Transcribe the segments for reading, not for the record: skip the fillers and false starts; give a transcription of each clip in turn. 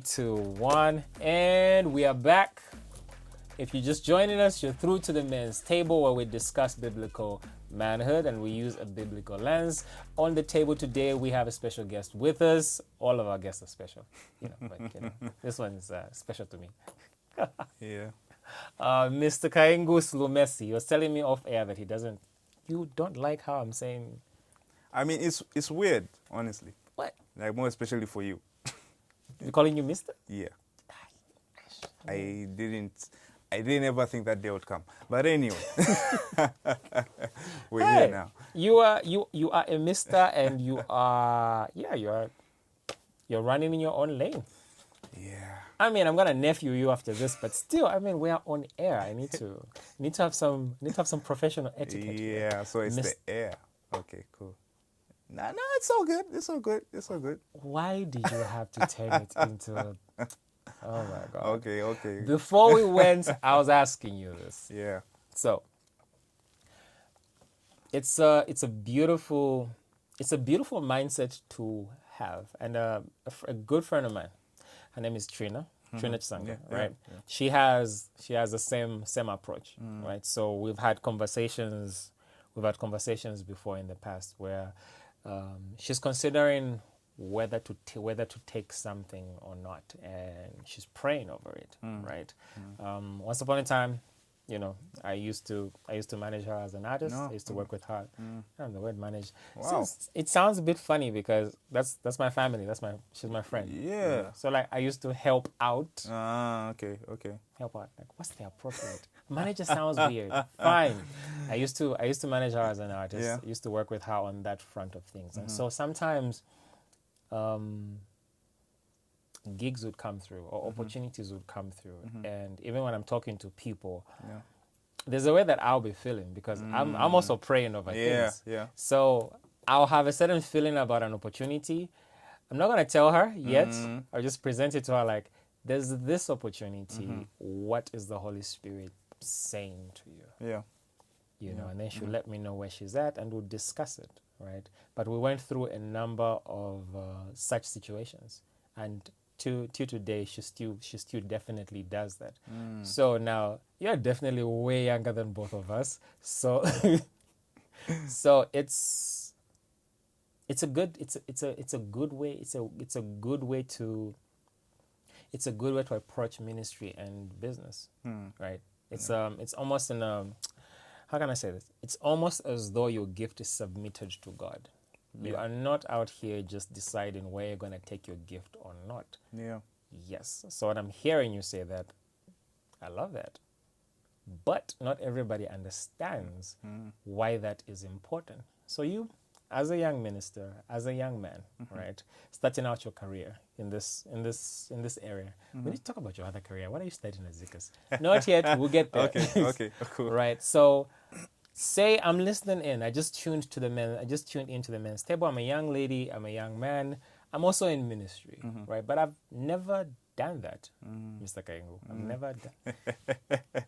2, 1, and we are back. If you're just joining us, you're through to the men's table where we discuss biblical manhood and we use a biblical lens. On the table today, we have a special guest with us. All of our guests are special, but this one's special to me. Yeah. Mr. Kaingu Silumesi, he was telling me off air that you don't like how I'm saying. I mean, it's weird, honestly. What? Like, more especially for you. You're calling you Mr.? Yeah. I didn't ever think that day would come. But anyway, we're here now. You are a Mr. and you're running in your own lane. Yeah. I mean, I'm gonna nephew you after this, but still, I mean, we are on air. I need to have some professional etiquette. Yeah. So it's the air. Okay. Cool. No, it's all good. It's all good. It's all good. Why did you have to turn it into? Oh my God. Okay. Before we went, I was asking you this. Yeah. So it's a beautiful mindset to have, and a good friend of mine, her name is Trina Chungu, right? Yeah. She has the same approach, right? So we've had conversations before in the past where she's considering whether to take something or not, and she's praying over it, right? Once upon a time, I used to manage her as an artist. I used to work with her. The word manage. Wow. It sounds a bit funny because that's my family. She's my friend. Yeah. So like I used to help out. Okay. Help out. Like, what's the appropriate? Manager sounds weird. Fine. I used to manage her as an artist. Yeah. I used to work with her on that front of things. And so sometimes gigs would come through or opportunities would come through. And even when I'm talking to people, there's a way that I'll be feeling because I'm also praying over things. Yeah. So I'll have a certain feeling about an opportunity. I'm not going to tell her yet. I'll just present it to her like, there's this opportunity. What is the Holy Spirit saying to you? Yeah. And then she'll let me know where she's at and we'll discuss it, right? But we went through a number of such situations, and till today she still definitely does that. So now you're definitely way younger than both of us, so so it's a good way to approach ministry and business, right? It's almost how can I say this? It's almost as though your gift is submitted to God. You are not out here just deciding where you're going to take your gift or not. Yeah. Yes. So when I'm hearing you say that, I love that. But not everybody understands why that is important. So you, as a young minister, as a young man, right, starting out your career in this area, we need to talk about your other career. What are you studying at Zikas? Not yet. We'll get there. Okay. Cool. Right. So, say I'm listening in. I just tuned into the men's table. I'm a young lady. I'm a young man. I'm also in ministry, right? But I've never done that, Mr. Kaingu. I've never done.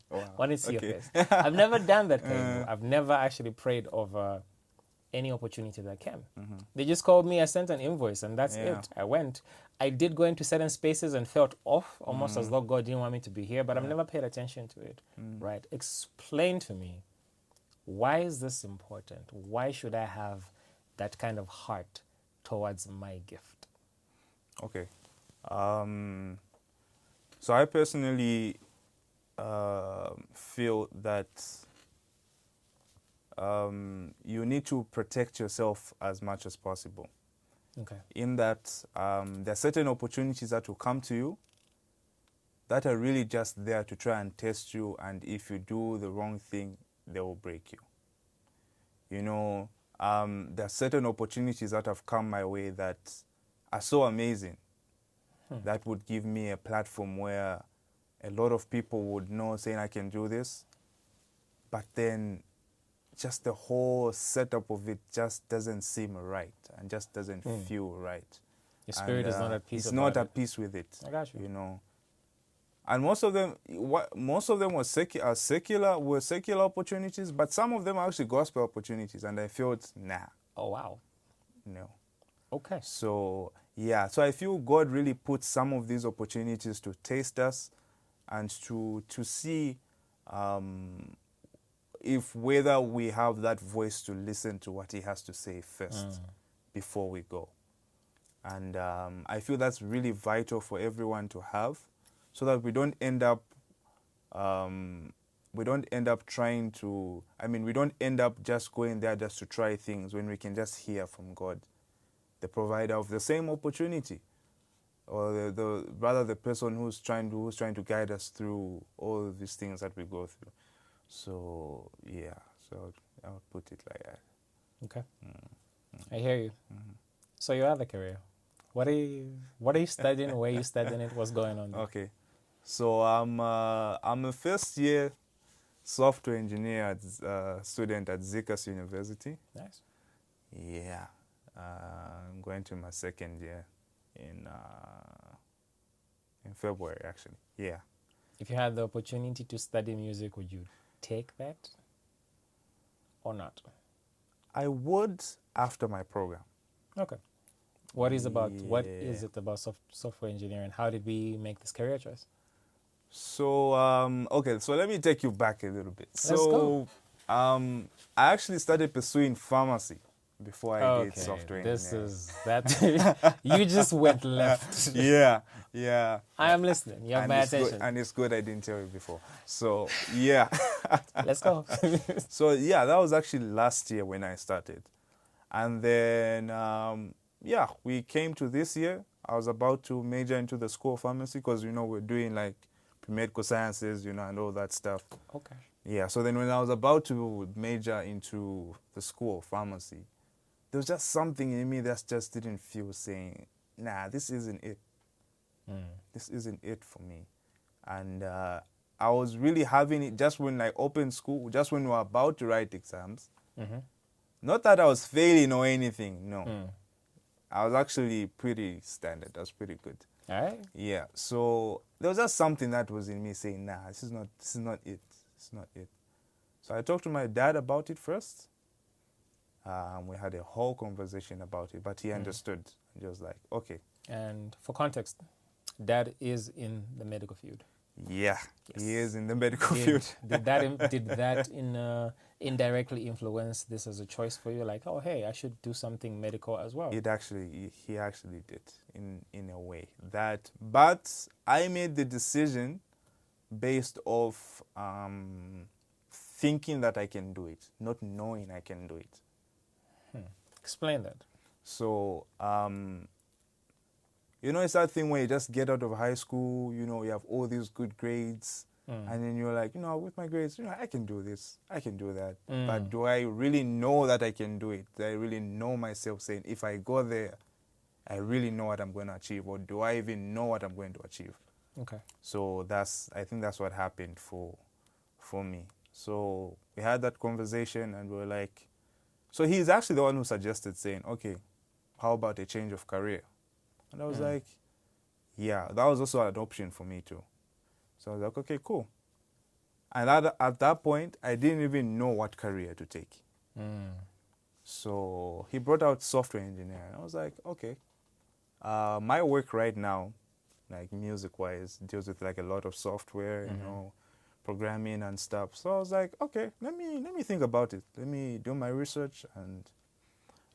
Wow. Want to see your face? I've never done that, Kaingu. I've never actually prayed over any opportunity that came. They just called me. I sent an invoice, and that's it. I went. I did go into certain spaces and felt off, almost as though God didn't want me to be here. But I've never paid attention to it. Right? Explain to me. Why is this important? Why should I have that kind of heart towards my gift? Okay. So I personally feel that you need to protect yourself as much as possible. Okay. In that there are certain opportunities that will come to you that are really just there to try and test you, and if you do the wrong thing, they will break you. There are certain opportunities that have come my way that are so amazing that would give me a platform where a lot of people would know, saying I can do this, but then just the whole setup of it just doesn't seem right and just doesn't feel right. Your spirit is not at peace. It's not at peace with it. I got you. And most of them were secular opportunities, but some of them are actually gospel opportunities, and I felt, nah. Oh, wow. No. Okay. So Yeah, so I feel God really put some of these opportunities to taste us and to see if whether we have that voice to listen to what he has to say first before we go. And I feel that's really vital for everyone to have, so that we don't end up trying to, we don't end up just going there just to try things when we can just hear from God, the provider of the same opportunity, or the person who's trying to guide us through all of these things that we go through. So yeah, so I'll put it like that. Okay. I hear you. So you have a career. What are you studying? Where are you studying it? What's going on? Okay, so I'm a first year software engineer student at Zikas University. Nice. Yeah, I'm going to my second year in February, actually. Yeah. If you had the opportunity to study music, would you take that or not? I would after my program. Okay. What is it about software engineering? How did we make this career choice? So okay, so let me take you back a little bit. Let's go. I actually started pursuing pharmacy before I did software engineering. This is that you just went left. Yeah. I am listening. You have my attention. And it's good I didn't tell you before. So yeah. Let's go. So yeah, that was actually last year when I started. And then we came to this year. I was about to major into the school of pharmacy because we're doing like pre-medical sciences, and all that stuff. Okay. Yeah, so then when I was about to major into the school of pharmacy, there was just something in me that just didn't feel saying, nah, this isn't it. This isn't it for me. And I was really having it just when I opened school, just when we were about to write exams. Not that I was failing or anything, no. I was actually pretty standard. I was pretty good. All right. Yeah, so there was just something that was in me saying, nah, this is not it. It's not it. So I talked to my dad about it first. We had a whole conversation about it, but he understood. He was like, okay. And for context, Dad is in the medical field. Yeah, yes. He is in the medical field. Did that indirectly influence this as a choice for you? Like, oh, hey, I should do something medical as well. He actually did in a way but I made the decision based off thinking that I can do it, not knowing I can do it. Explain that. So, it's that thing where you just get out of high school, you have all these good grades, and then you're like, with my grades, I can do this, I can do that. But do I really know that I can do it? Do I really know myself saying, if I go there, I really know what I'm going to achieve, or do I even know what I'm going to achieve? Okay. So I think that's what happened for me. So we had that conversation, and we were like, so he's actually the one who suggested saying, okay, how about a change of career? And I was like, yeah, that was also an option for me too. So I was like, okay, cool. And at that point, I didn't even know what career to take. So he brought out software engineering. I was like, okay. My work right now, like music-wise, deals with like a lot of software, programming and stuff. So I was like, okay, let me think about it. Let me do my research. And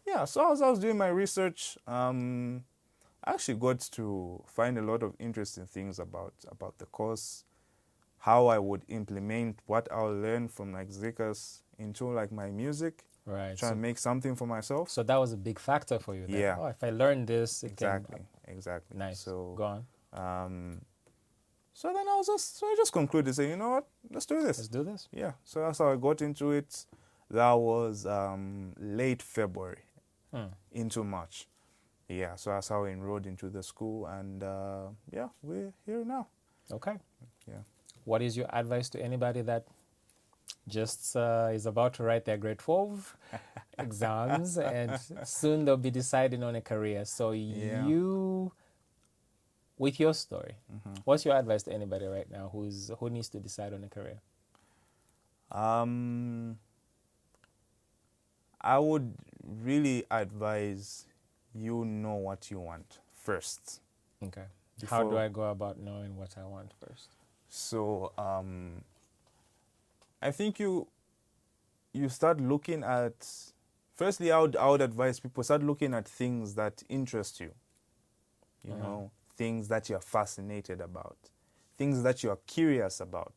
yeah, so as I was doing my research, I actually got to find a lot of interesting things about the course, how I would implement what I'll learn from like Zikas into like my music. Right. Try and make something for myself. So that was a big factor for you. Yeah. Oh, if I learn this, Exactly. Nice. So go on. So then I just concluded saying, you know what, let's do this. Let's do this. Yeah. So that's how I got into it. That was late February into March. Yeah. So that's how I enrolled into the school, and we're here now. Okay. Yeah. What is your advice to anybody that just is about to write their grade 12 exams and soon they'll be deciding on a career? So you, with your story, what's your advice to anybody right now who needs to decide on a career? I would really advise you know what you want first. Okay. How do I go about knowing what I want first? So I think you start looking at, firstly, I would advise people start looking at things that interest you. You know, things that you're fascinated about, things that you're curious about.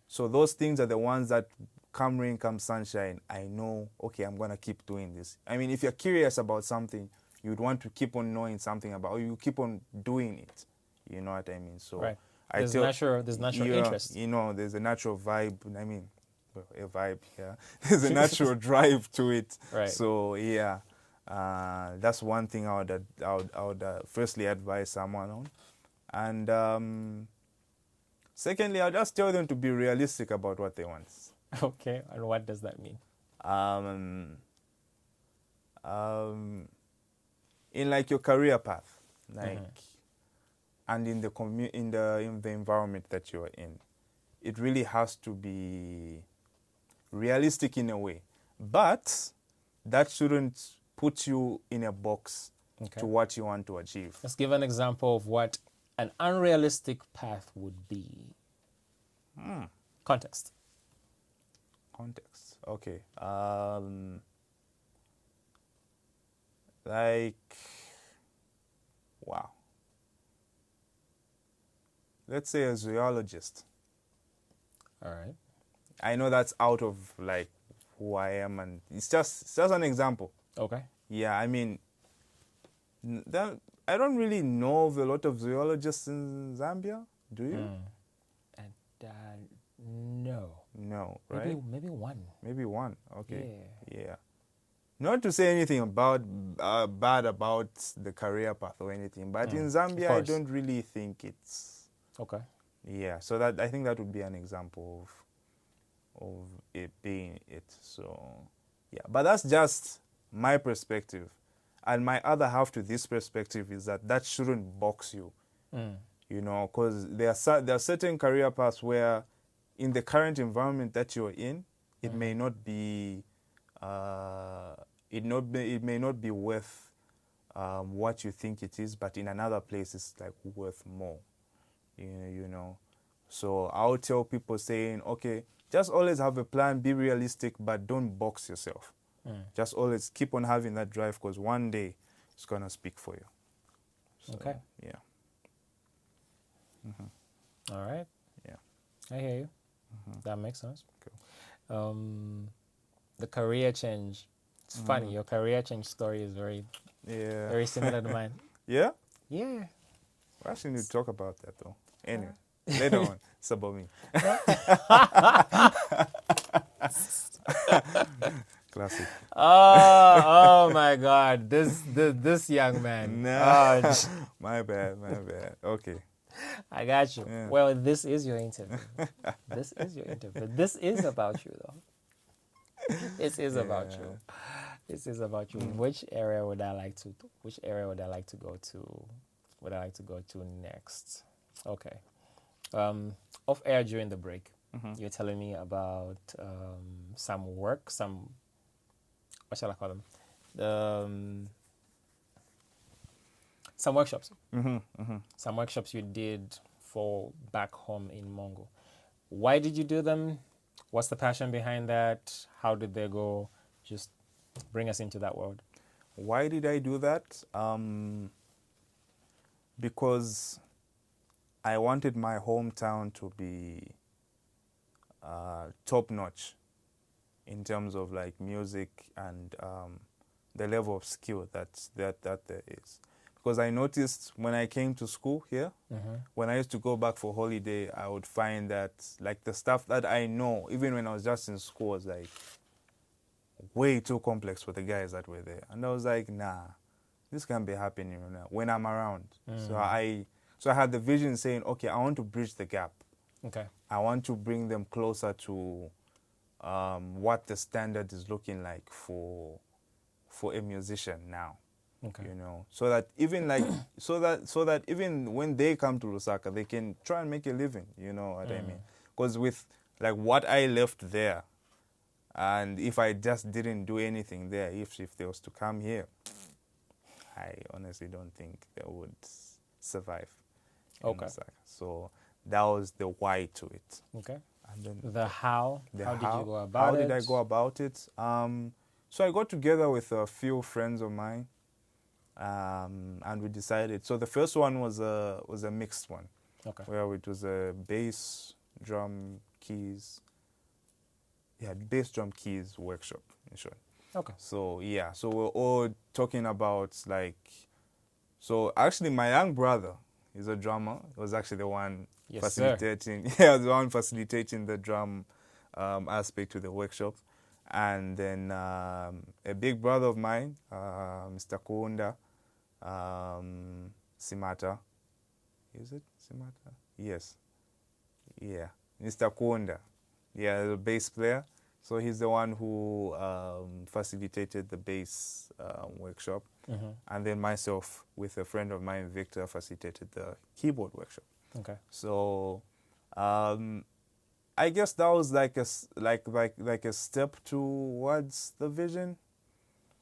So those things are the ones that come rain, come sunshine, I know, okay, I'm going to keep doing this. I mean, if you're curious about something, you'd want to keep on knowing something about, or you keep on doing it. You know what I mean? So right. There's natural interest. You know, there's a natural vibe. I mean, a vibe, yeah. There's a natural drive to it. Right. So, yeah. That's one thing I would firstly advise someone on. And secondly, I'll just tell them to be realistic about what they want. Okay, and what does that mean? In like your career path, like, and in the in the environment that you're in, it really has to be realistic in a way, but that shouldn't put you in a box to what you want to achieve. Let's give an example of what an unrealistic path would be. Context. Okay. Like, wow. Let's say a zoologist. All right. I know that's out of like who I am, and it's just an example. Okay. Yeah, I mean, I don't really know of a lot of zoologists in Zambia. Do you? No. No, right? Maybe one. Maybe one. Okay. Yeah. Not to say anything about bad about the career path or anything, but in Zambia, I don't really think it's okay. Yeah, so that I think that would be an example of it being it. So yeah, but that's just my perspective, and my other half to this perspective is that shouldn't box you. You know, because there are certain career paths where, in the current environment that you're in, it may not be it may not be worth what you think it is, but in another place it's like worth more. You know, so I'll tell people saying, okay, just always have a plan, be realistic, but don't box yourself. Just always keep on having that drive, because one day it's gonna speak for you. So, okay. Yeah. All right. Yeah. I hear you. That makes sense. Cool. The career change. It's funny. Your career change story is very similar to mine. Yeah? Yeah. We actually need to talk about that, though. Anyway, later on. It's about me. Classic. Oh my God. This young man. No. My bad. Okay. I got you. Yeah. Well, this is your interview. This is about you, though. This is about you. This is about you. Which area would I like to go to? Would I like to go to next? Okay. Off air during the break, you're telling me about some work, what shall I call them? Some workshops. Some workshops you did for back home in Mongo. Why did you do them? What's the passion behind that? How did they go? Just bring us into that world. Why did I do that? Because I wanted my hometown to be top-notch in terms of like music and the level of skill that there is. Because I noticed when I came to school here, when I used to go back for holiday, I would find that like the stuff that I know, even when I was just in school, was like way too complex for the guys that were there. And I was like, nah, this can't be happening when I'm around. So I had the vision saying, okay, I want to bridge the gap. Okay. I want to bring them closer to what the standard is looking like for a musician now. Okay. You know, so that even like so that even when they come to Lusaka, they can try and make a living. You know what I mean? Because with like what I left there, and if I just didn't do anything there, if they was to come here, I honestly don't think they would survive in Okay. Lusaka. So that was the why to it. Okay. And then The how. the How did you go how about it? did I go about it? So I got together with a few friends of mine, and we decided. So the first one was a mixed one, Okay. where it was a bass, drum, keys. Yeah, bass, drum, keys workshop in short. Okay. So yeah, so we're all talking about like. So actually, my young brother is a drummer. He was actually the one Yes, facilitating. Yeah, the one facilitating the drum aspect to the workshop, and then a big brother of mine, Mr. Kunda, Simata. Is it Simata? Yes. Yeah, Mr. Kunda. Yeah, the bass player. So he's the one who facilitated the bass workshop. Mm-hmm. And then myself, with a friend of mine, Victor, facilitated the keyboard workshop. Okay. So I guess that was like a step towards the vision.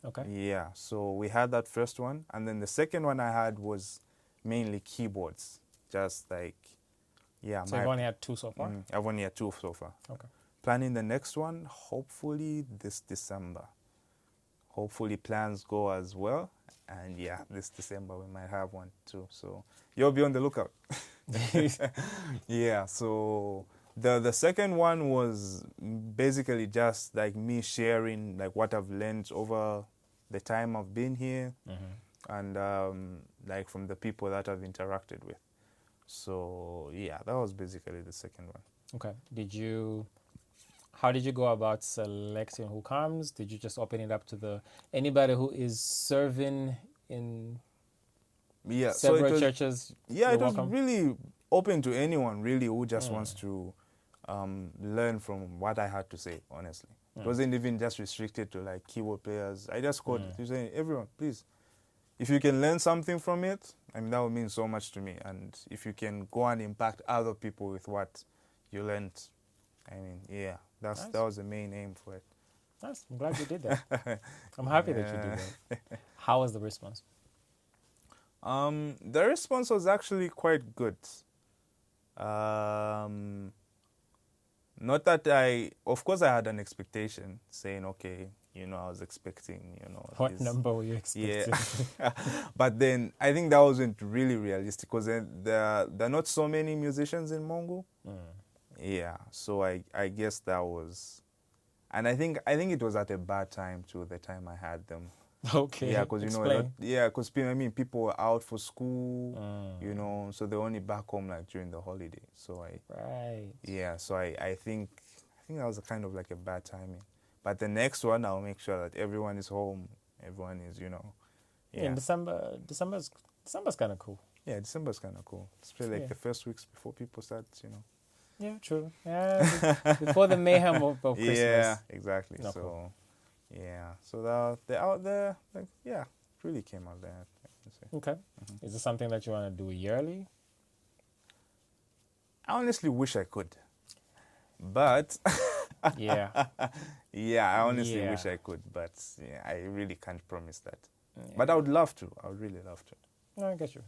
Okay. Yeah. So we had that first one, and then the second one I had was mainly keyboards, just like yeah. So you've only had 2 so far. I've only had 2 so far. Okay. Planning the next one, hopefully this December. Hopefully plans go as well. And yeah, this December we might have one too. So you'll be on the lookout. Yeah, so the second one was basically just like me sharing like what I've learned over the time I've been here, and like from the people that I've interacted with. So yeah, that was basically the second one. Okay. How did you go about selecting who comes? Did you just open it up to anybody who is serving in several churches? Yeah, it was welcome? really open to anyone really who just wants to learn from what I had to say, honestly. It wasn't even just restricted to like keyboard players. I just called to say, everyone, please, if you can learn something from it, I mean, that would mean so much to me. And if you can go and impact other people with what you learned, I mean, yeah, Nice. that was the main aim for it. Nice. I'm glad you did that. I'm happy that you did that. How was the response? The response was actually quite good. Not that of course I had an expectation saying, okay, I was expecting, What number were you expecting? Yeah. But then I think that wasn't really realistic because there are not so many musicians in Mongo. Yeah, so I guess that was, and I think it was at a bad time too, the time I had them. Okay. Yeah, because Explain. people were out for school, so they're only back home like during the holiday. So Right. yeah, so I think that was a kind of like a bad timing. But the next one, I'll make sure that everyone is home, everyone is, yeah. In December's kind of cool. Yeah, December's kind of cool. Especially like the first weeks before people start, Yeah, true. Yeah, before the mayhem of Christmas. Yeah, exactly. No, so, cool. yeah. So they're out there, like, yeah, it really came out there, I can say. Okay. Is this something that you want to do yearly? I honestly wish I could. But, Yeah. yeah, I honestly Yeah. wish I could. But, yeah, I really can't promise that. Yeah. But I would love to. I would really love to. No, I get you.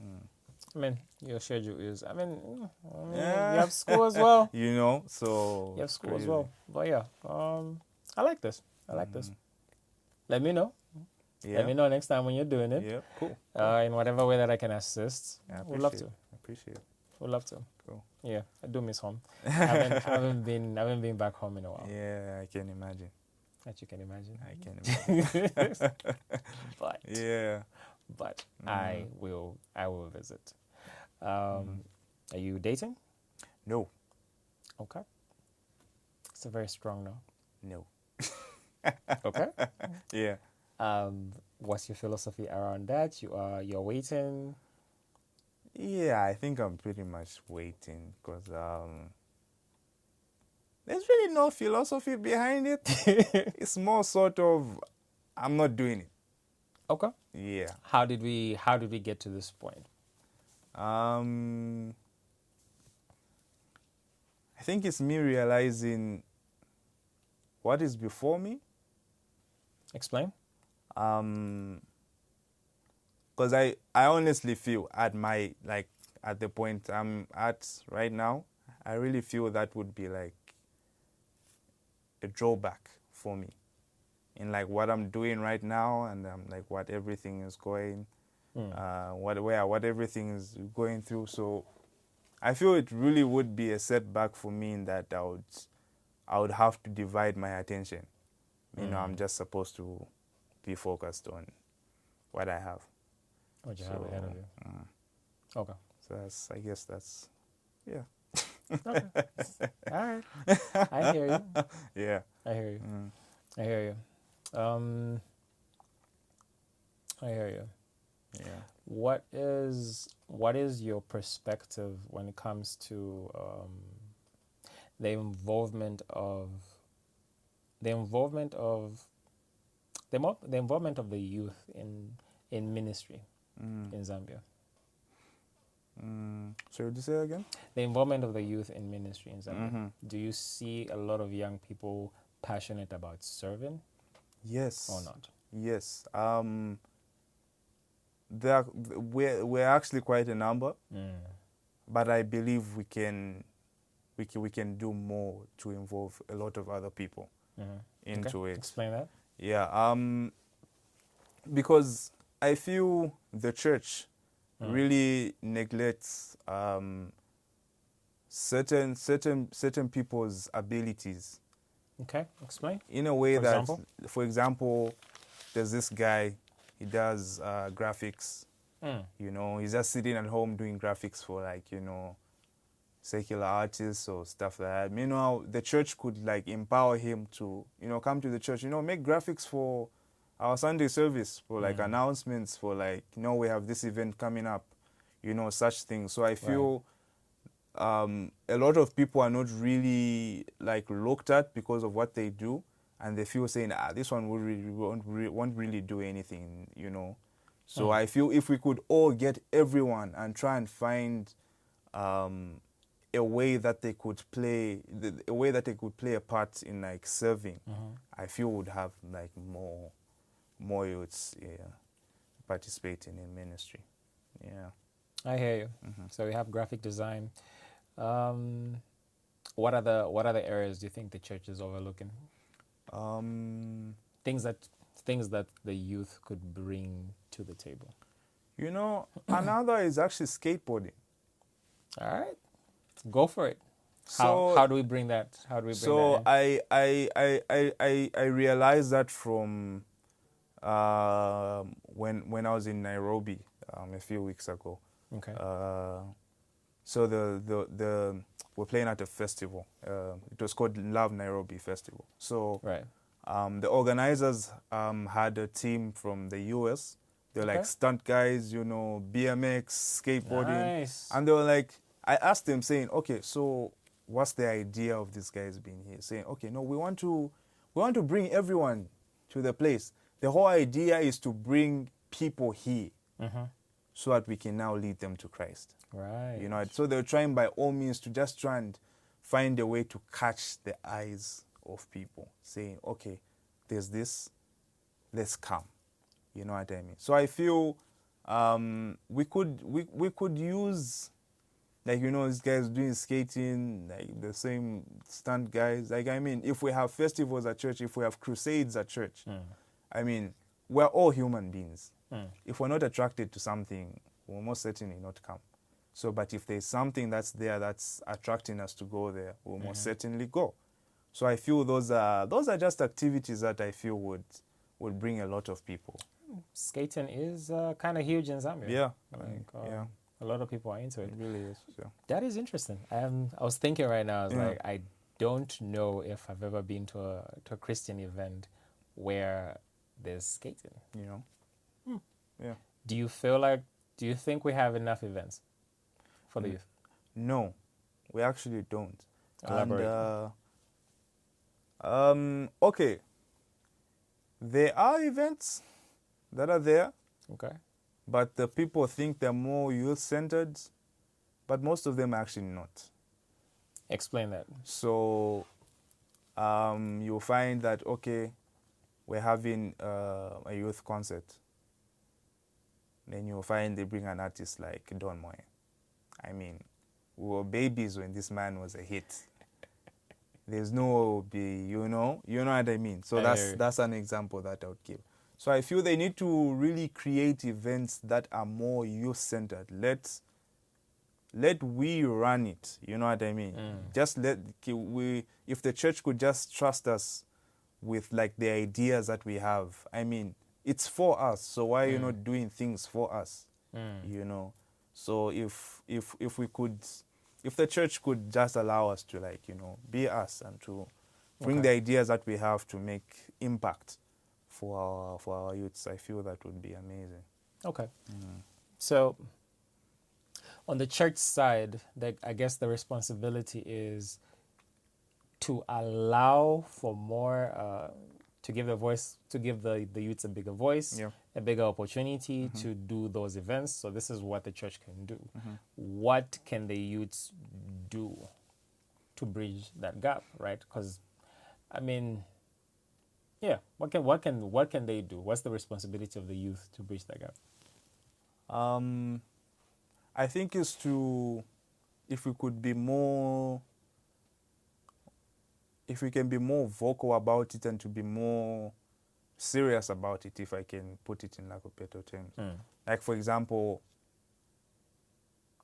I mean, your schedule is, you Yeah. have school as well. So. You have school crazy. as well. But yeah, I like this. Let me know. Yeah. Let me know next time when you're doing it. Yeah, cool. In whatever way that I can assist. Yeah, I Would love appreciate to. it. I appreciate it. Would love to. Cool. Yeah, I do miss home. I haven't been back home in a while. Yeah, I can imagine. That you can imagine. I can imagine. But Yeah. I will visit. Are you dating? No. Okay. It's a very strong no. No. Okay. Yeah. What's your philosophy around that? You're waiting. Yeah, I think I'm pretty much waiting because there's really no philosophy behind it. It's more sort of I'm not doing it. Okay. Yeah. How did we get to this point? I think it's me realizing what is before me. Explain. Because I honestly feel at my, like, at the point I'm at right now, I really feel that would be like a drawback for me in like what I'm doing right now, and like what everything is going, what everything is going through. So I feel it really would be a setback for me in that I would have to divide my attention. You know, I'm just supposed to be focused on what I have. What you have ahead of you. Okay. So that's, I guess that's, yeah. Okay. All right. I hear you. Yeah. I hear you. I hear you. I hear you. Yeah. What is your perspective when it comes to the involvement of the involvement of the youth in ministry in Zambia? So would you say that again? The involvement of the youth in ministry in Zambia. Do you see a lot of young people passionate about serving? Yes. Or not? Yes. We're actually quite a number, but I believe we can do more to involve a lot of other people into it. Explain that. Yeah. Because I feel the church really neglects certain people's abilities. Okay, explain. In a way for example, there's this guy, he does graphics. You know, he's just sitting at home doing graphics for, like, you know, secular artists or stuff like that. Meanwhile, the church could like empower him to, you know, come to the church, you know, make graphics for our Sunday service, for like announcements, for like, you know, we have this event coming up, you know, such things. So I feel a lot of people are not really like looked at because of what they do, and they feel saying, this one won't really do anything, you know. So I feel if we could all get everyone and try and find a way that they could play a part in like serving, I feel would have like more youths participating in ministry. Yeah. I hear you. So we have graphic design. What other areas do you think the church is overlooking? Things that the youth could bring to the table. You know, another is actually skateboarding. All right, go for it. How do we bring that? So I realized that from when I was in Nairobi a few weeks ago. Okay. So we're playing at a festival. It was called Love Nairobi Festival. So the organizers had a team from the US. They're like stunt guys, you know, BMX, skateboarding. Nice. And they were like, I asked them saying, okay, so what's the idea of these guys being here? Saying, okay, no, we want to bring everyone to the place. The whole idea is to bring people here so that we can now lead them to Christ. Right. You know, so they're trying by all means to just try and find a way to catch the eyes of people, saying, okay, there's this, let's come. You know what I mean? So I feel we could use, like, you know, these guys doing skating, like the same stunt guys. Like, I mean, if we have festivals at church, if we have crusades at church, I mean, we're all human beings. If we're not attracted to something, we'll most certainly not come. So, but if there's something that's there that's attracting us to go there, we'll most certainly go. So I feel those are just activities that I feel would bring a lot of people. Skating is kind of huge in Zambia. Yeah. A lot of people are into it. It really is. Yeah. That is interesting. I was thinking right now, I was like, I don't know if I've ever been to a Christian event where there's skating. You know? Yeah. Do you think we have enough events for the youth? No, we actually don't. Elaborate. And, okay. There are events that are there. Okay. But the people think they're more youth-centered, but most of them are actually not. Explain that. So you'll find that, okay, we're having a youth concert. Then you'll find they bring an artist like Don Moye. I mean, we were babies when this man was a hit. There's no you know what I mean. So that's an example that I would give. So I feel they need to really create events that are more youth-centered. Let we run it. You know what I mean? Just if the church could just trust us with like the ideas that we have. I mean, it's for us. So why are you not doing things for us? You know. So if the church could just allow us to like, you know, be us and to bring the ideas that we have to make impact for our youths, I feel that would be amazing. Okay. So on the church side, I guess the responsibility is to allow for more, to give the youths a bigger voice, a bigger opportunity to do those events. So this is what the church can do. What can the youths do to bridge that gap, right? Because, I mean, yeah, what can they do? What's the responsibility of the youth to bridge that gap? I think if we can be more vocal about it and to be more serious about it, if I can put it in like a better terms. Like, for example,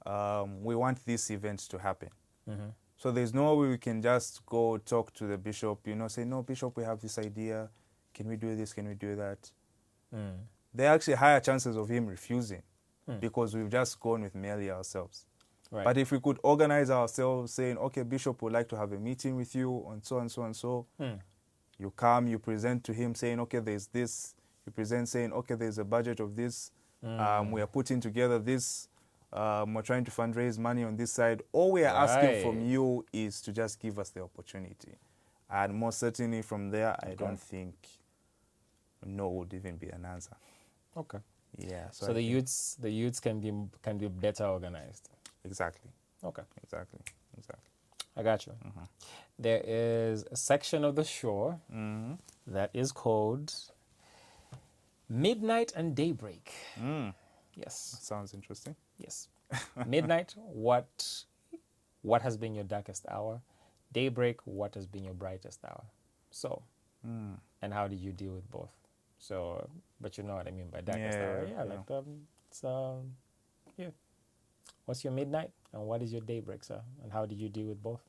we want this event to happen. So there's no way we can just go talk to the bishop, you know, say, no, bishop, we have this idea. Can we do this? Can we do that? There are actually higher chances of him refusing because we've just gone with merely ourselves. Right. But if we could organize ourselves saying, okay, bishop would like to have a meeting with you and so and so and so. You come, you present to him saying, okay, there's this. You present saying, okay, there's a budget of this. We are putting together this. We're trying to fundraise money on this side. All we are asking from you is to just give us the opportunity. And most certainly from there, I don't think no would even be an answer. Okay. Yeah. So the youths can be better organized. Exactly. Okay. Exactly. I got you. There is a section of the shore that is called Midnight and Daybreak. Yes. Sounds interesting. Yes. Midnight, what has been your darkest hour? Daybreak, what has been your brightest hour? So, and how did you deal with both? So, but you know what I mean by darkest hour. Yeah. What's your midnight and what is your daybreak, sir? And how did you deal with both?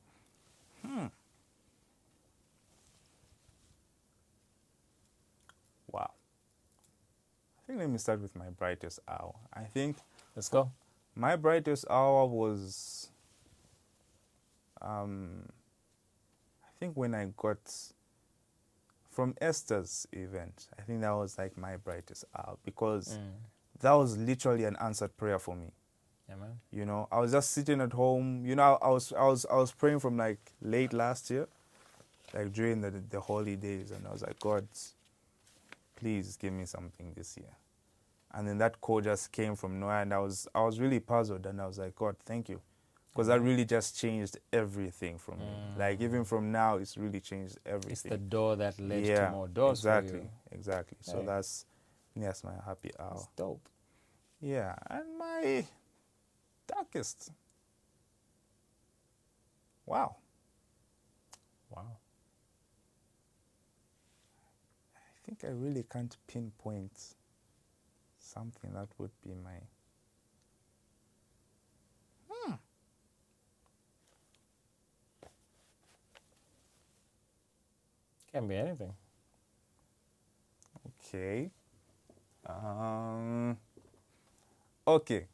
Wow. I think let me start with my brightest hour. I think. Let's go. My brightest hour was, I think when I got from Esther's event. I think that was like my brightest hour because that was literally an answered prayer for me. Yeah, man. You know, I was just sitting at home. You know, I was praying from like late last year, like during the holidays, and I was like, God, please give me something this year. And then that call just came from nowhere, and I was really puzzled, and I was like, God, thank you, because that really just changed everything for me. Like even from now, it's really changed everything. It's the door that led to more doors for you. Exactly. So that's my happy hour. That's dope. Yeah, and my darkest. Wow. I think I really can't pinpoint something that would be my... Can be anything. Okay. Okay.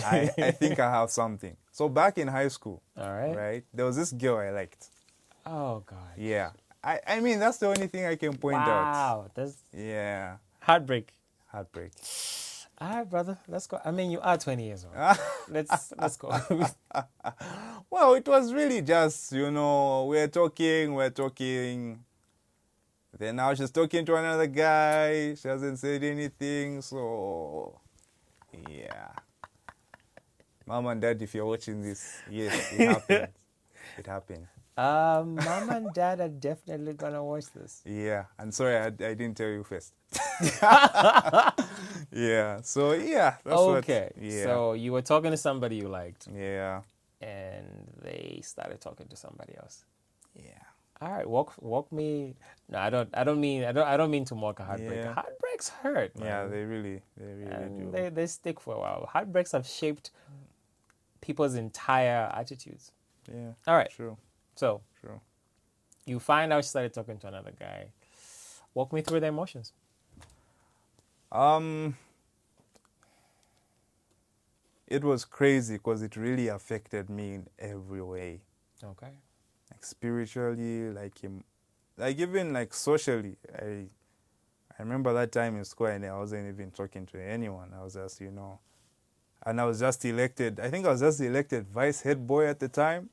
I think I have something. So back in high school, right, there was this girl I liked. Oh, God. Yeah. I mean, that's the only thing I can point out. Wow. That's heartbreak. All right, brother. Let's go. I mean, you are 20 years old. Let's go. Well, it was really just, you know, we're talking. Then now she's talking to another guy. She hasn't said anything. So, yeah. Mom and Dad, if you're watching this, yes, it happened. It happened. Mom and Dad are definitely gonna watch this. Yeah, and sorry, I didn't tell you first. Yeah, so yeah, that's Okay, what. Yeah, so you were talking to somebody you liked, yeah, and they started talking to somebody else. yeah, All right, walk me. No, I don't mean to mock a heartbreak. yeah, Heartbreaks hurt, yeah. man, They really and do. they stick for a while. Heartbreaks have shaped people's entire attitudes. Yeah, All right, true, so true. you find out she started talking to another guy. Walk me through the emotions. Um, it was crazy because it really affected me in every way, Okay. like spiritually, like even like socially. I remember that time in school and I wasn't even talking to anyone. I was just, and I was just elected. I think I was just elected vice head boy at the time.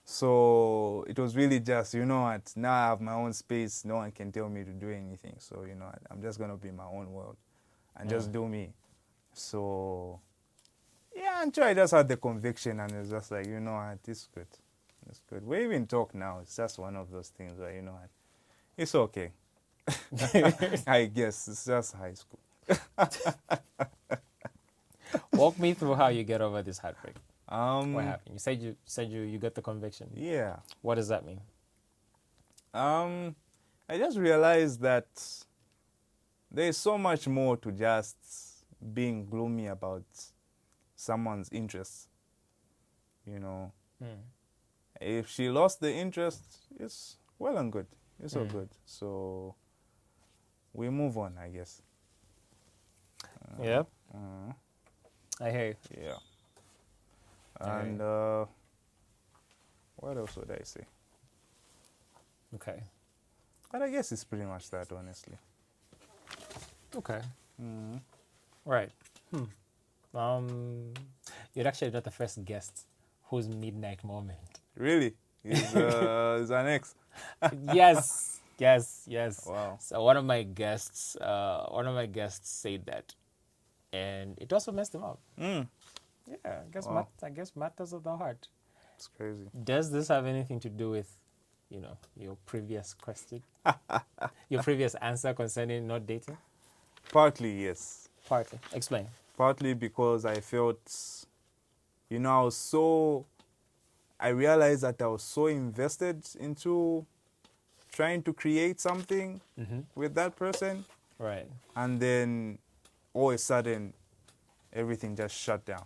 So it was really just, what, now I have my own space. No one can tell me to do anything. So, I'm just going to be in my own world and just do me. So, yeah, until I just had the conviction and it was just like, what, it's good. It's good. We even talk now. It's just one of those things where, what, it's okay. I guess it's just high school. Walk me through how you get over this heartbreak. What Um, happened? You got the conviction. yeah. What does that mean? I just realized that there's so much more to just being gloomy about someone's interests. If she lost the interest, it's well and good. It's all good. So we move on, I guess. Yeah, Uh, I hear you. yeah. Okay. And what else would I say? Okay. But I guess it's pretty much that, honestly. Okay. Right. You're actually not the first guest whose midnight moment. Really? Is an ex? Yes. Yes. Wow. So one of my guests said that, and it also messed him up. Mm. Yeah, Wow. I guess matters of the heart. It's crazy. Does this have anything to do with, your previous question, your previous answer concerning not dating? Partly, yes. Partly. Explain. Partly because I felt, I realized that I was so invested into trying to create something with that person. Right. And then all of a sudden, everything just shut down.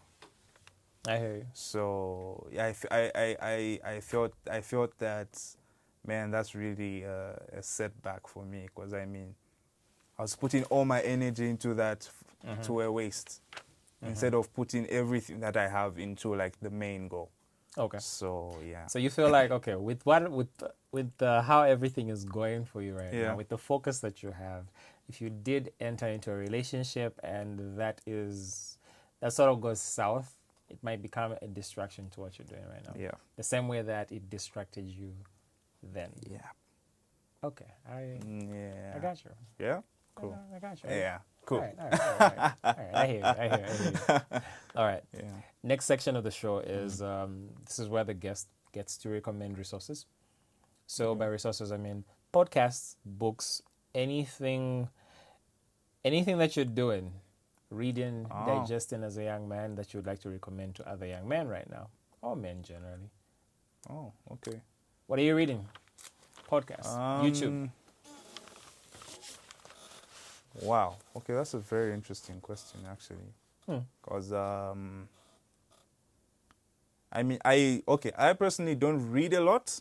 I hear you. So yeah, I felt that, man, that's really a setback for me because I was putting all my energy into that to a waste instead of putting everything that I have into like the main goal. Okay. So yeah. So you feel like, okay, with how everything is going for you right now, with the focus that you have, if you did enter into a relationship and that sort of goes south, it might become a distraction to what you're doing right now. Yeah. The same way that it distracted you then. Yeah. Okay. I got you. Yeah. Cool. I got you. Yeah. Cool. All right. I hear you. All right. Yeah. Next section of the show is this is where the guest gets to recommend resources. So by resources, I mean podcasts, books, anything that you're doing, reading, digesting as a young man that you would like to recommend to other young men right now, or men generally. Oh, okay. What are you reading? Podcasts, YouTube. Wow. Okay, that's a very interesting question, actually. Because I personally don't read a lot,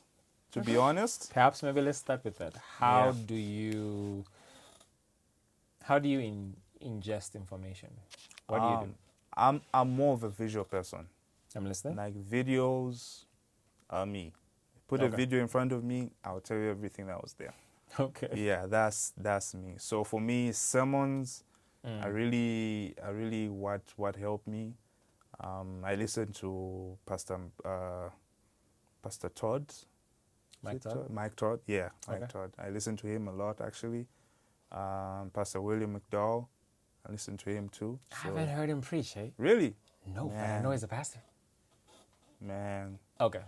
to be honest. Perhaps maybe let's start with that. How do you ingest information? What do you do? I'm more of a visual person. I'm listening. Like videos are me. Put a video in front of me, I'll tell you everything that was there. Okay. Yeah, that's me. So for me, sermons are really what helped me. I listen to Pastor Todd. Mike Todd, yeah, Mike Todd. I listen to him a lot, actually. Pastor William McDowell, I listen to him too. I haven't heard him preach, eh? Really? No, but I know he's a pastor. Man. Okay.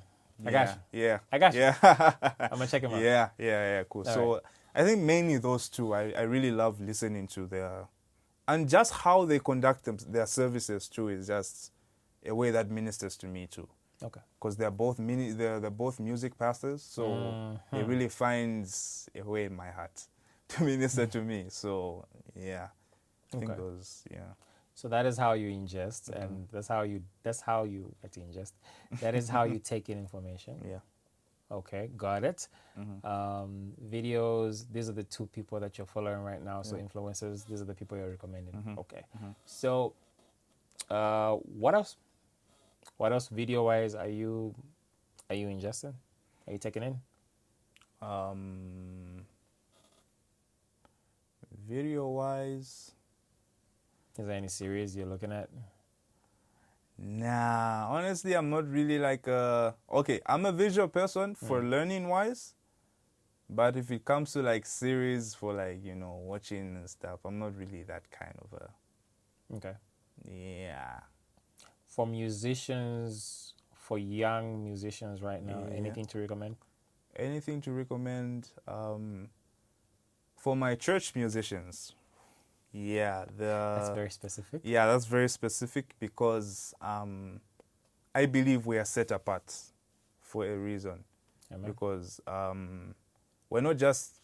I got you. Yeah. I got you. Yeah. I'm gonna check him out. Yeah. Cool. All So right. I think mainly those two. I really love listening to their, and just how they conduct their services too is just a way that ministers to me too. Okay. Because they're both music pastors, so it really finds a way in my heart to minister to me. So yeah, I think Okay. those, yeah. So that is how you ingest, and that's how you not ingest. That is how you take in information. Yeah. Okay, got it. Videos. These are the two people that you're following right now. So influencers. These are the people you're recommending. Okay. So, what else? What else? Video wise, are you ingesting? Are you taking in? Video wise, Is there any series you're looking at? nah, honestly, I'm not really like okay, I'm a visual person for learning wise, but if it comes to like series for like, watching and stuff, I'm not really that kind of a, Okay. yeah. For musicians, for young musicians right now, Yeah. anything to recommend? Anything to recommend for my church musicians? Yeah, That's very specific. yeah, that's very specific because I believe we are set apart for a reason. Amen. Because we're not just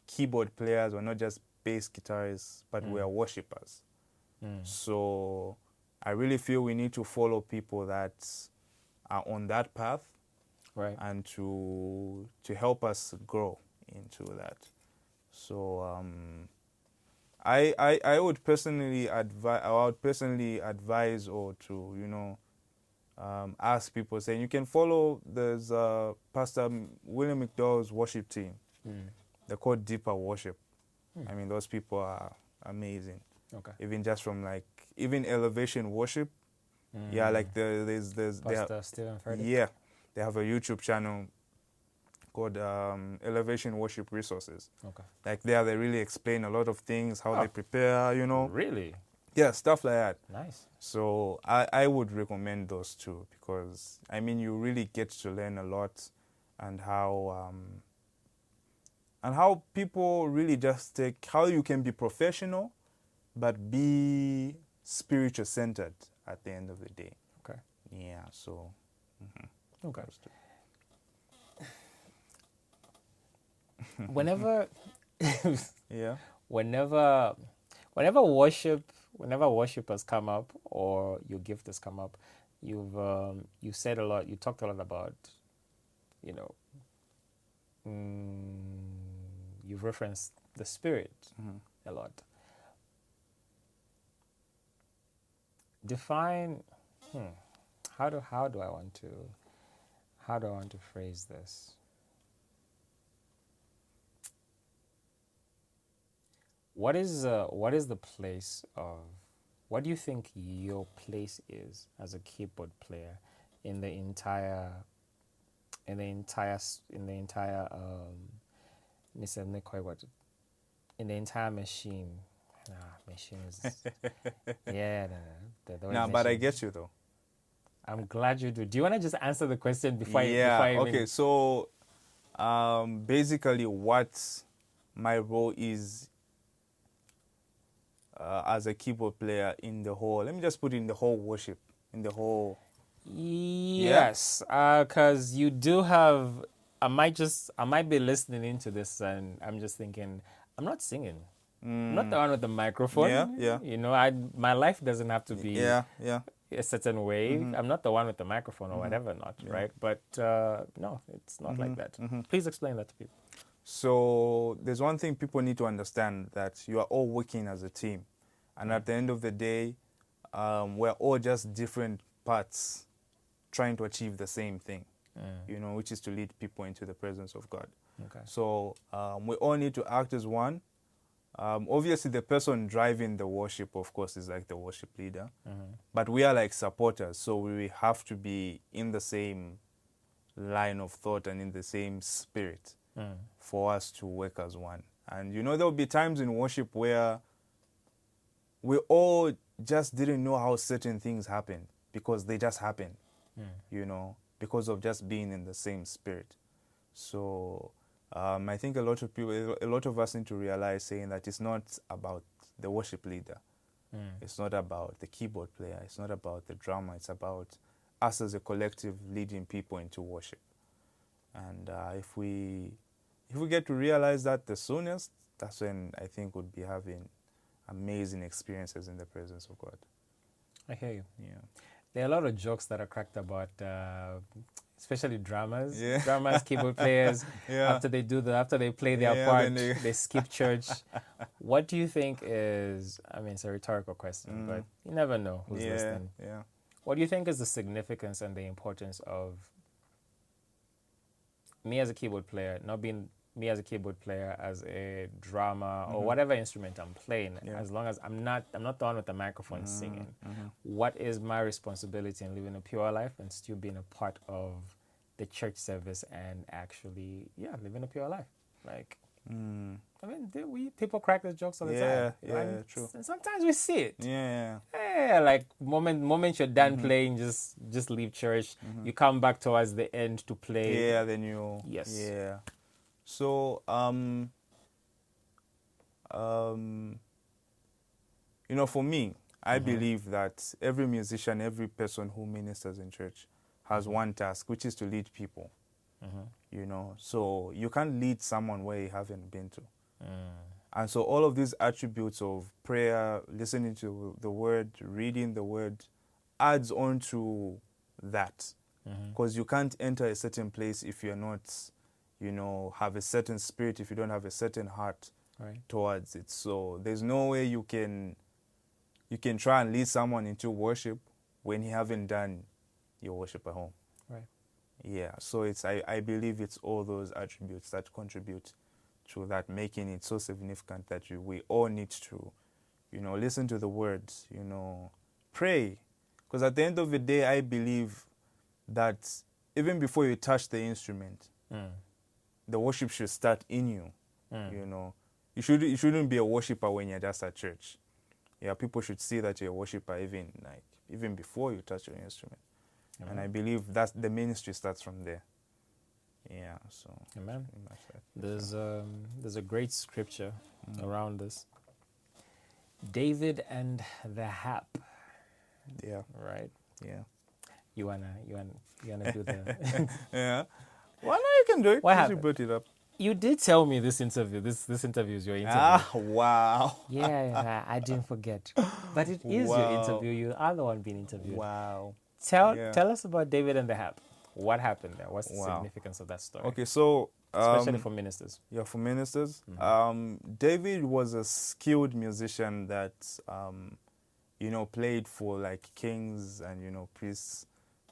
keyboard players, we're not just bass guitarists, but we are worshippers. So I really feel we need to follow people that are on that path, Right. and to help us grow into that. So I would personally advise or to ask people, saying you can follow there's Pastor William McDowell's worship team. They're called Deeper Worship. I mean, those people are amazing. Okay. Even just from even Elevation Worship. Yeah, like there's Pastor Stephen Frederick. yeah, they have a YouTube channel called Elevation Worship Resources. Okay. Like there, they really explain a lot of things, how they prepare, Really? Yeah, stuff like that. Nice. So I would recommend those two because, I mean, you really get to learn a lot, and how people really just how you can be professional but be spiritual centered at the end of the day. Okay. Yeah, so Okay. Whenever yeah. whenever worshipers come up or your gift has come up, you said a lot. You talked a lot about, you've referenced the Spirit a lot. Define. How do I want to phrase this? What is the place of? What do you think your place is as a keyboard player in the entire machine? Machine is yeah. No, but I get you though. I'm glad you do. Do you want to just answer the question before Yeah. I Okay. So, basically, what my role is as a keyboard player in the whole. Let me just put in the whole worship, in the whole. Yes, because you do have. I might be listening into this, and I'm just thinking, I'm not singing. I'm not the one with the microphone. Yeah. My life doesn't have to be Yeah. a certain way. I'm not the one with the microphone or whatever, right? But no, it's not like that. Please explain that to people. So there's one thing people need to understand, that you are all working as a team. And at the end of the day, we're all just different parts trying to achieve the same thing, which is to lead people into the presence of God. Okay. So we all need to act as one. Obviously, the person driving the worship, of course, is like the worship leader. But we are like supporters, so we have to be in the same line of thought and in the same spirit for us to work as one. And there will be times in worship where we all just didn't know how certain things happen because they just happened. because of just being in the same spirit. So I think a lot of us need to realize, saying that it's not about the worship leader. It's not about the keyboard player. It's not about the drummer. It's about us as a collective leading people into worship. And if we get to realize that the soonest, that's when I think we'll be having amazing experiences in the presence of God. I hear you. Yeah. There are a lot of jokes that are cracked about, especially drummers, Yeah. drummers, keyboard players. Yeah. After they play their Yeah, part, then they skip church. What do you think is? I mean, it's a rhetorical question, but you never know who's listening. Yeah. What do you think is the significance and the importance of me as a keyboard player, not being me as a keyboard player, as a drummer or whatever instrument I'm playing, as long as I'm not the one with the microphone singing, what is my responsibility in living a pure life and still being a part of the church service and actually, living a pure life? Like, I mean, people crack those jokes all the time. Yeah, true. And sometimes we see it. Yeah. Like moment you're done playing, just leave church. You come back towards the end to play. Yeah, then you. Yes. Yeah. So, for me, I believe that every musician, every person who ministers in church has one task, which is to lead people. So you can't lead someone where you haven't been to. And so all of these attributes of prayer, listening to the word, reading the word, adds on to that. Because you can't enter a certain place if you're not, have a certain spirit, if you don't have a certain heart towards it. So there's no way you can try and lead someone into worship when you haven't done your worship at home. Right. Yeah, so I believe it's all those attributes that contribute to that, making it so significant that we all need to, listen to the words, pray. Because at the end of the day, I believe that even before you touch the instrument, the worship should start in you. You shouldn't be a worshiper when you're just at church. Yeah, people should see that you're a worshiper even before you touch your instrument. Amen. And I believe that the ministry starts from there. Yeah, so. Amen. There's a great scripture around this. David and the harp. Yeah. Right. Yeah. You wanna do the? Yeah. Well, no, you can do it. What happened? You brought it up. You did tell me this interview. This interview is your interview. Ah, wow. Yeah, I didn't forget. But it is your interview. You are the one being interviewed. Wow. Tell us about David and the harp. What happened there? What's the significance of that story? Okay, so especially for ministers. Yeah, for ministers. David was a skilled musician that played for like kings and priests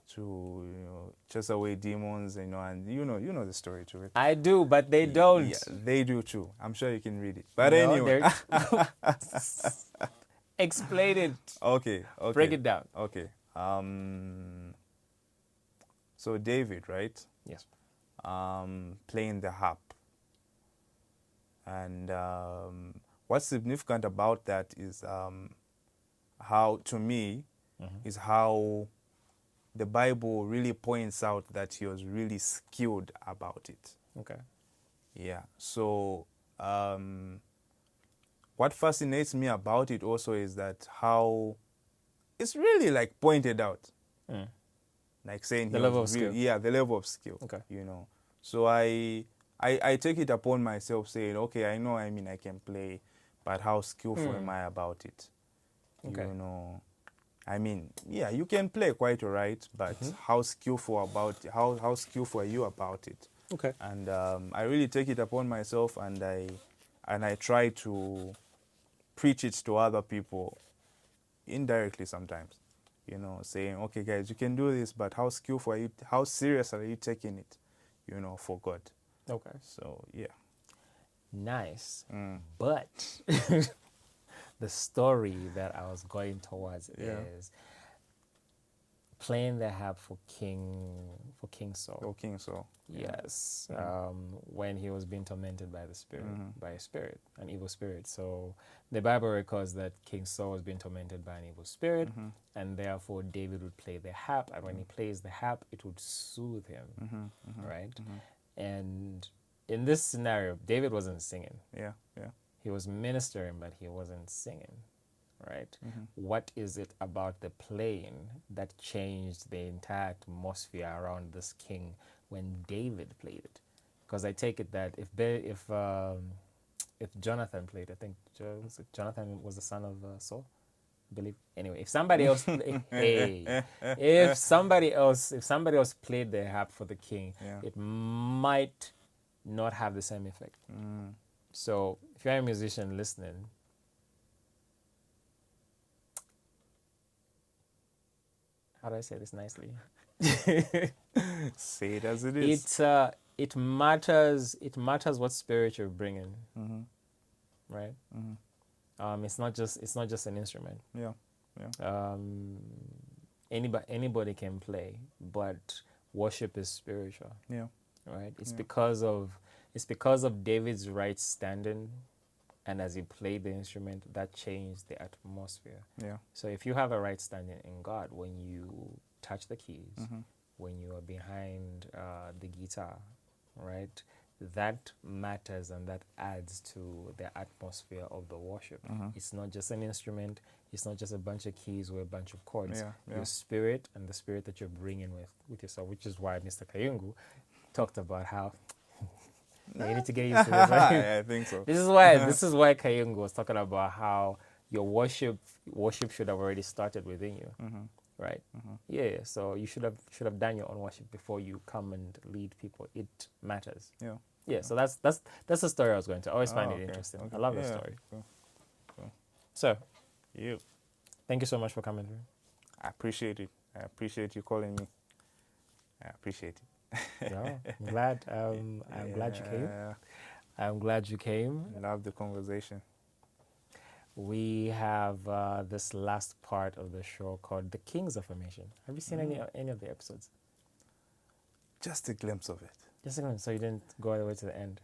to chase away demons, and you know the story to it. I do, but they don't. Yeah, they do too. I'm sure you can read it. But anyway, explain it. Okay. Break it down. Okay. So David, right? Yes. Playing the harp, and what's significant about that is how, to me, is how the Bible really points out that he was really skilled about it. Okay. Yeah. So what fascinates me about it also is that how it's really like pointed out. Like saying the level of skill. Yeah, the level of skill. Okay. So I take it upon myself saying, okay, I know, I can play, but how skillful am I about it? Okay. You can play quite all right, but how skillful about it? How skillful are you about it? Okay. And I really take it upon myself, and I try to preach it to other people indirectly sometimes. Saying, okay, guys, you can do this, but how skillful are you? How serious are you taking it? For God. Okay. So yeah. Nice. But the story that I was going towards is playing the harp for King Saul. Oh, King Saul. Yes, when he was being tormented by the spirit, by a spirit, an evil spirit. So the Bible records that King Saul was being tormented by an evil spirit, and therefore David would play the harp, and when he plays the harp, it would soothe him, right? And in this scenario, David wasn't singing. Yeah, yeah. He was ministering, but he wasn't singing, right? What is it about the playing that changed the entire atmosphere around this king when David played it? Because I take it that if Jonathan played, I think Jonathan was the son of Saul, I believe. Anyway, if somebody else, if somebody else played the harp for the king, it might not have the same effect. So if you're a musician listening, how do I say this nicely? Say it as it is. It matters what spirit you're bringing, right? It's not just an instrument. Yeah, yeah. Anybody can play, but worship is spiritual. Yeah. Right. It's because of David's right standing, and as he played the instrument, that changed the atmosphere. Yeah. So if you have a right standing in God, when you touch the keys, when you are behind the guitar, right, that matters and that adds to the atmosphere of the worship. It's not just an instrument. It's not just a bunch of keys or a bunch of chords. Your spirit and the spirit that you're bringing with yourself, which is why Mr. Kaingu talked about how you need to get used to this. Right? I think so. This is why Kaingu was talking about how your worship should have already started within you, right? Yeah. So you should have done your own worship before you come and lead people. It matters. Yeah. Yeah. So that's the story I was going to. I always find it interesting. Okay. I love the story. Cool. So, You. thank you so much for coming through. I appreciate it. I appreciate you calling me. I appreciate it. Yeah, I'm glad. I'm glad you came. I'm glad you came. Love the conversation. We have this last part of the show called The King's Affirmation. Have you seen any of the episodes? Just a glimpse of it. Just a glimpse, so you didn't go all the way to the end.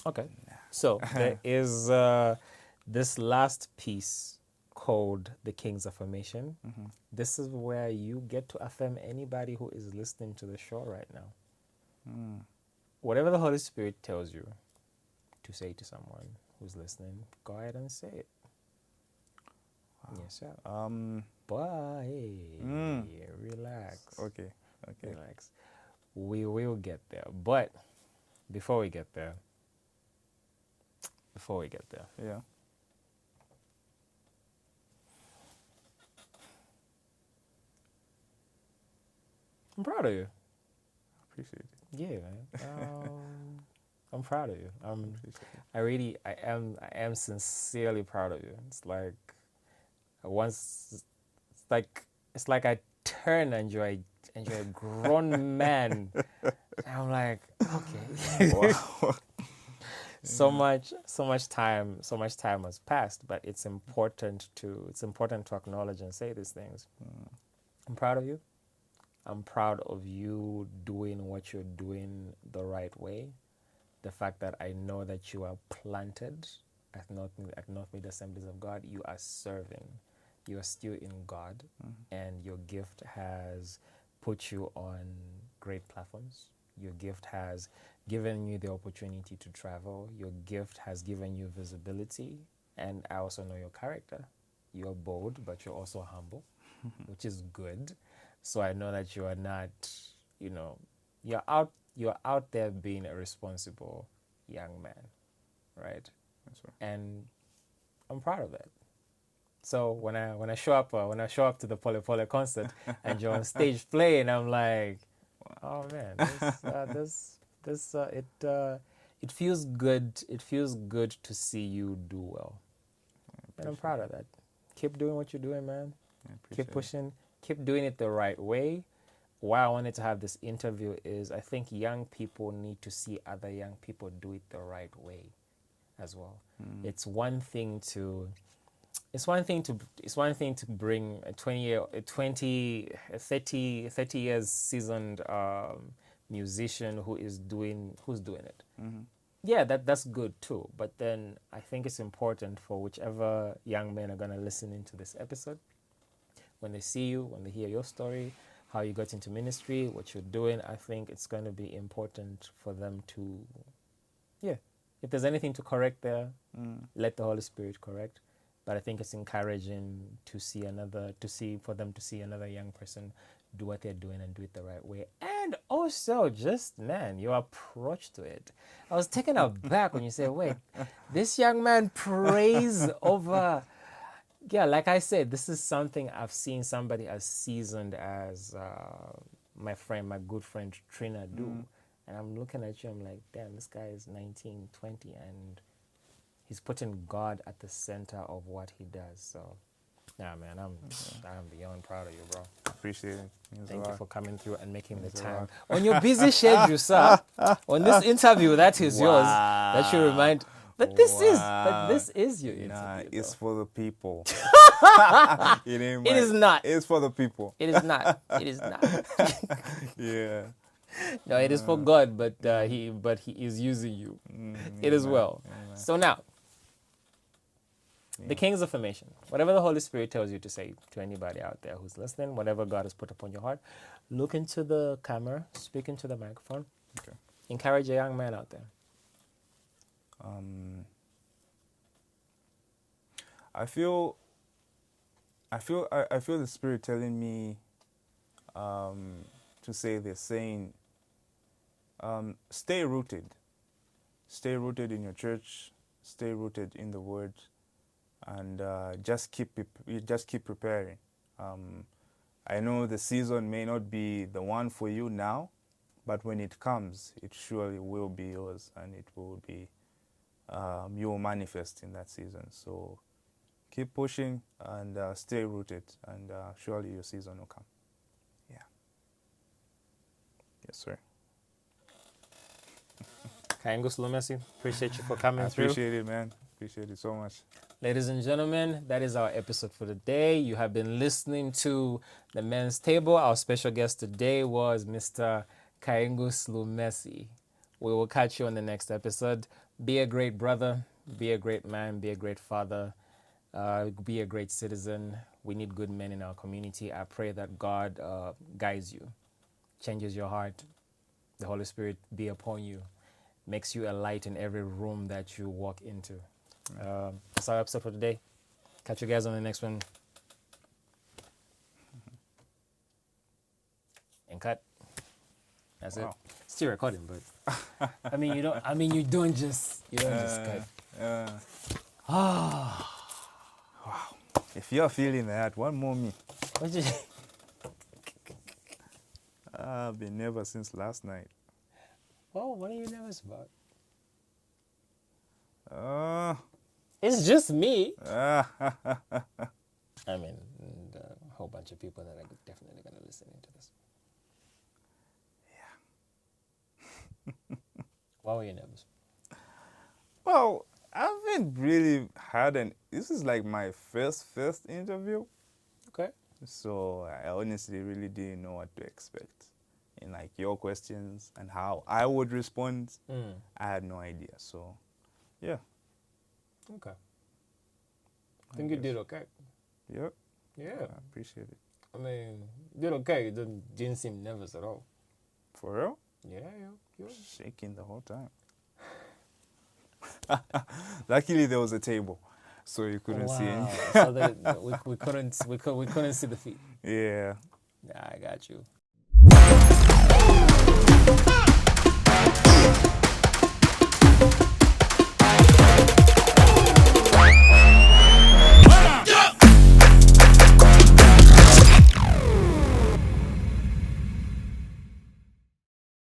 Okay. So there is this last piece called The King's Affirmation. This is where you get to affirm anybody who is listening to the show right now. Whatever the Holy Spirit tells you to say to someone who's listening, go ahead and say it. Wow. Yes, sir. But hey, relax. Okay. Relax. We will get there. But before we get there, yeah. I'm proud of you. Appreciate it. Yeah, man. I'm proud of you. I am sincerely proud of you. It's like it's like I turn and you're a grown man. I'm like, okay. Wow. So much time has passed, but it's important to acknowledge and say these things. I'm proud of you. I'm proud of you doing what you're doing the right way. The fact that I know that you are planted at Northmead Assemblies of God, you are serving. You are still in God, and your gift has put you on great platforms. Your gift has given you the opportunity to travel. Your gift has given you visibility, and I also know your character. You're bold, but you're also humble, which is good. So I know that you are not, you're out there being a responsible young man, right? That's right. And I'm proud of that. So when I show up to the Pole Pole concert and you're on stage playing, I'm like, oh man, it feels good. It feels good to see you do well, and I'm proud of that. Keep doing what you're doing, man. Keep pushing. Keep doing it the right way. Why I wanted to have this interview is I think young people need to see other young people do it the right way as well. It's one thing to it's one thing to bring a 30 years seasoned musician who's doing it. Yeah, that's good too. But then I think it's important for whichever young men are gonna listen into this episode, when they see you, when they hear your story, how you got into ministry, what you're doing, I think it's going to be important for them to, yeah, if there's anything to correct there, let the Holy Spirit correct. But I think it's encouraging to see for them to see another young person do what they're doing and do it the right way. And also, just, man, your approach to it. I was taken aback when you said, wait, this young man prays over... Yeah, like I said, this is something I've seen somebody as seasoned as my good friend Trina do. And I'm looking at you, I'm like, damn, this guy is 19, 20, and he's putting God at the center of what he does. So, yeah, man, I'm beyond proud of you, bro. Appreciate it. Thank you for coming through and making the time. On your busy schedule, sir, on this interview that is yours, that you remind... But this is your interview. Nah, it's for the people. It is not. It's for the people. It is not. It is not. Yeah. No, it is for God, but he is using you. It as well. Amen. So now, the King's Affirmation. Whatever the Holy Spirit tells you to say to anybody out there who's listening, whatever God has put upon your heart, look into the camera, speak into the microphone. Okay. Encourage a young man out there. I feel the Spirit telling me to say this, saying, stay rooted in your church, stay rooted in the Word, and just keep preparing. I know the season may not be the one for you now, but when it comes, it surely will be yours, and it will be. You will manifest in that season. So keep pushing and stay rooted, and surely your season will come. Yeah. Yes, sir. Kaingu Silumesi, appreciate you for coming through. Appreciate it, man. Appreciate it so much. Ladies and gentlemen, that is our episode for the day. You have been listening to The Men's Table. Our special guest today was Mr. Kaingu Silumesi. We will catch you on the next episode. Be a great brother, be a great man, be a great father, be a great citizen. We need good men in our community. I pray that God guides you, changes your heart, the Holy Spirit be upon you, makes you a light in every room that you walk into. That's our episode for today. Catch you guys on the next one. And cut. That's it. Still recording, but you don't just cut. Wow. If you're feeling that, one more me. I've been nervous since last night. Well, what are you nervous about? It's just me. A whole bunch of people that are definitely going to listen into this. Why were you nervous? Well, I haven't really this is like my first interview. Okay. So I honestly really didn't know what to expect. In like your questions and how I would respond, I had no idea. So, yeah. Okay. I think you did okay. Yep. Yeah. I appreciate it. You did okay. You didn't seem nervous at all. For real? Yeah. You're shaking the whole time. Luckily, there was a table, so you couldn't see any. So we couldn't see the feet. Yeah. I got you.